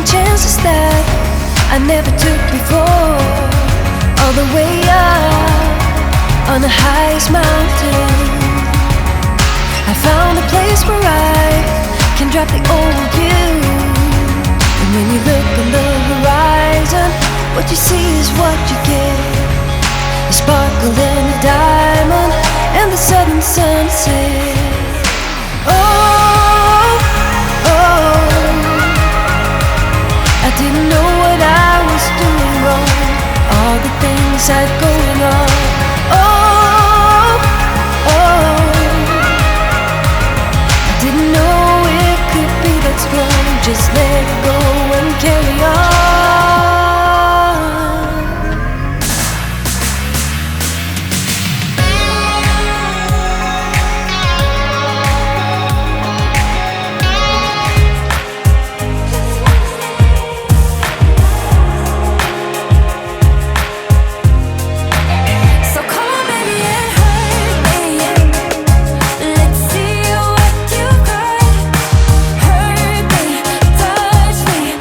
taking chances that I never took before. All the way up on the highest mountain, I found a place where I can drop the old you. And when you look on the horizon, what you see is what you get. A sparkle and a diamond and the southern sunset. Oh, oh, I didn't know what I was doing wrong. All the things I'd going on. Oh, oh, I didn't know it could be that strong. Just let it go and carry on. Touch me.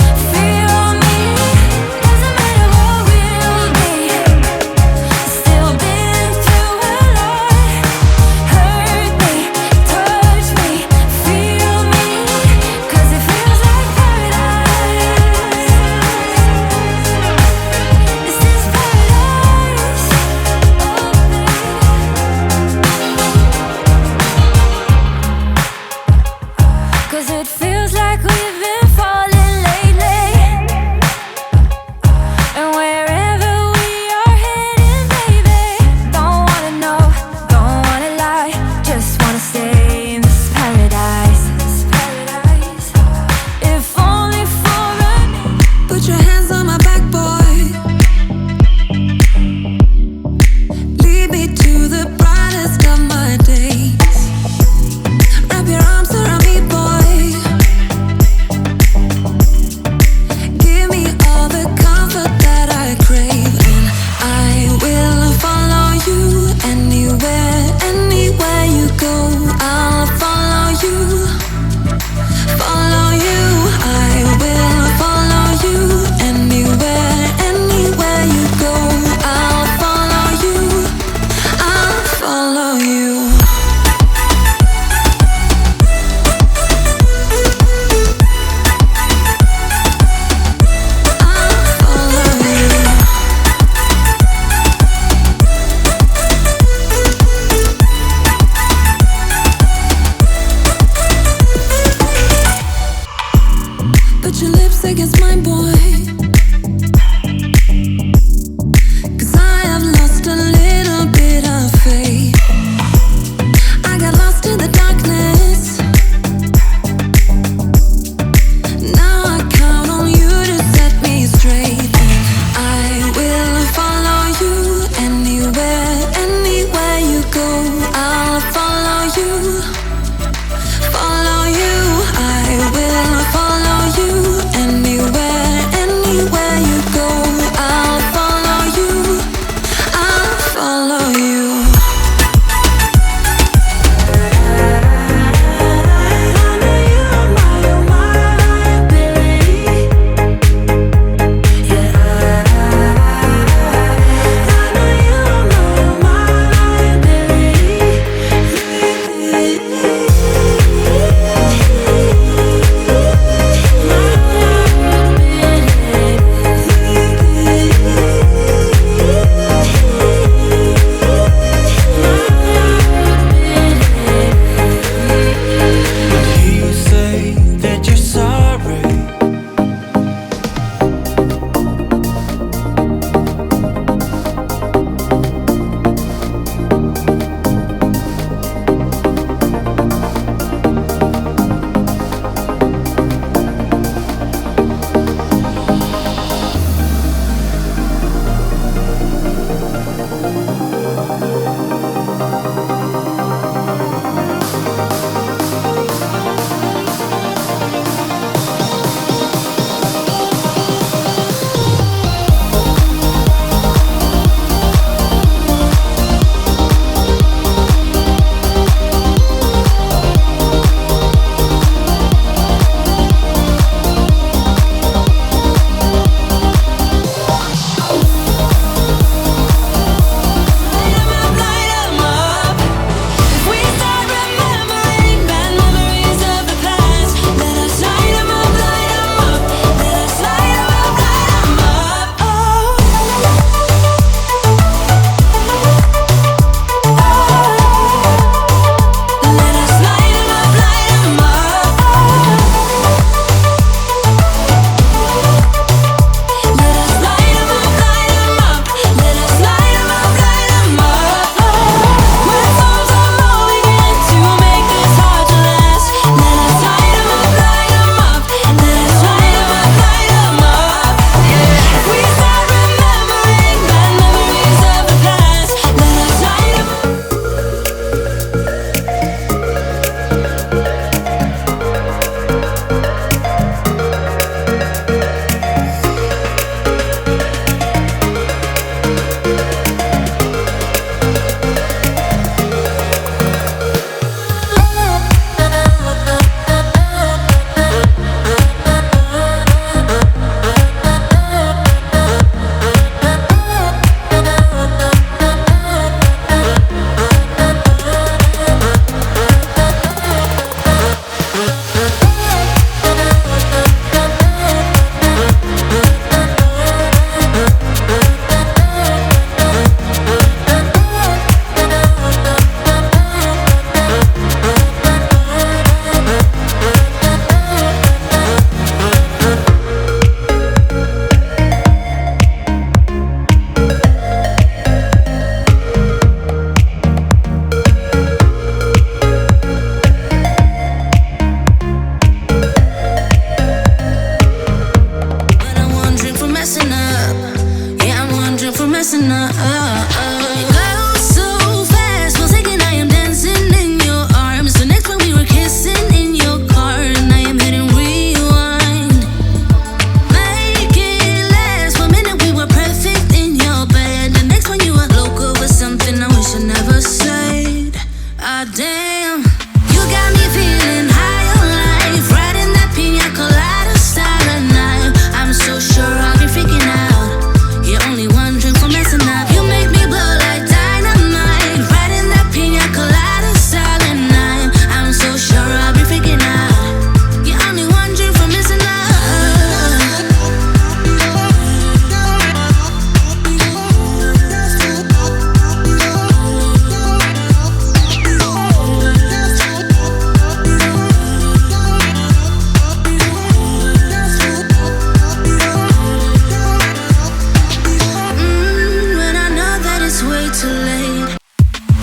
be too late.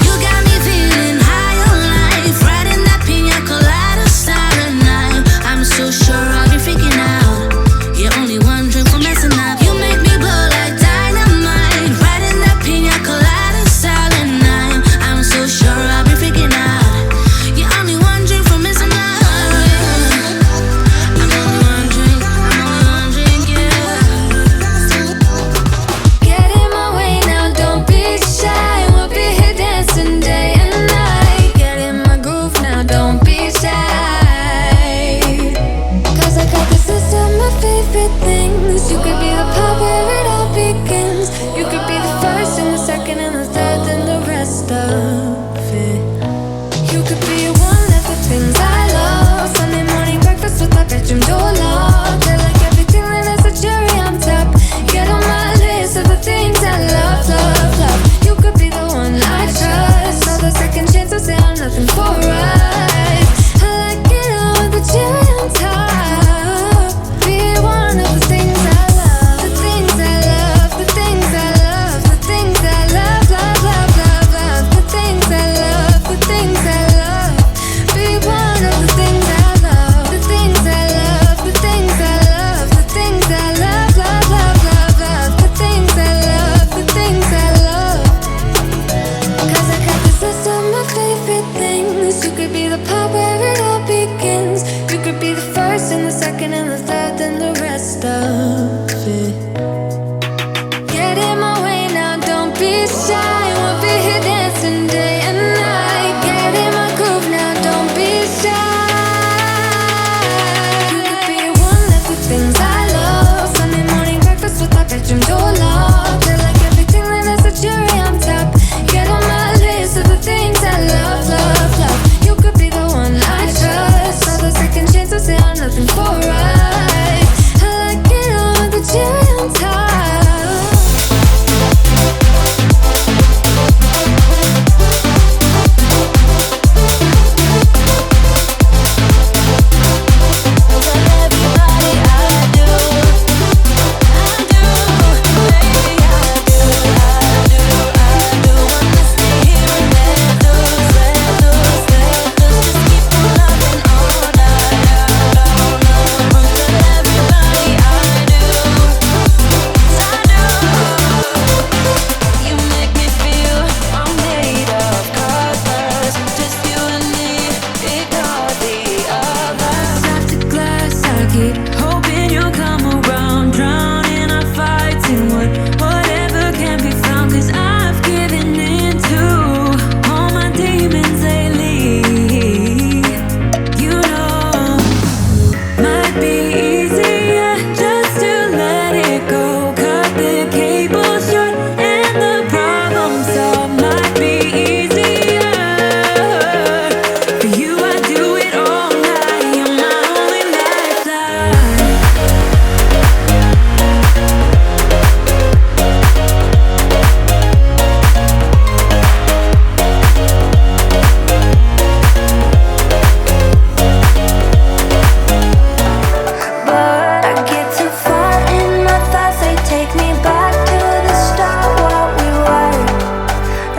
You got me feeling high on life, riding that pina colada silent night. I'm so sure I'll be freaking out. You're only one drink from messing up. You make me blow like dynamite, riding that pina colada silent night. I'm so sure I'll be freaking out. You're only one drink from messing up. I'm only one drink, yeah. Get in my way now, don't be shy. We'll be here dancing day and night. Get in my groove now, don't be shy. 'Cause I got this list of my favorite things. You could be the part where it all begins. You could be the first and the second and the third and the rest of it. You could be one of the things I love. Sunday morning breakfast with my bedroom door locked. I like everything that has a cherry on top. Get on my list of the things I love, love, love. You could be the one I trust. All the second chances, they are nothing for us. I like it all with the cherry on top. Be one of the things I love. The things I love, the things I love, the things I love, love, love, love, love. The things I love, the things I love. Be one of the things I love. The things I love, the things I love, the things I love, love, love, love, love. The things I love, the things I love. 'Cause I got this list of my favorite things. You could be the part where it all begins. You could be the first and the second and the third and the rest of it. Get in my way now, don't be shy. We'll be here dancing day and night. Get in my groove now, don't be shy. You could be one of the things I love. Sunday morning breakfast with my bedroom door locked. I like everything that has a cherry on top. Get on my list of the things I love, love, love. You could be the one I trust. All the second chances, they are nothing for us. I like it all with the cherry on top. Hoping you'll come around, drowning our fights in whatever can be found. 'Cause I've given in to all my demons lately. You know, might be easier just to let it go. Cut the cable short and the problem solved. Might be easier for you. I do it all night. You're my only lifeline. But I get too far in my thoughts, they take me back to the start. What we were,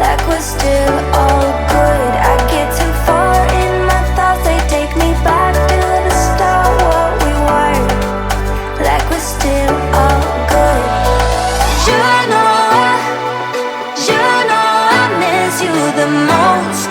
like we're still all good. I get too far in my thoughts, they take me back to the start. What we were, like we're still all good. You know I miss you the most.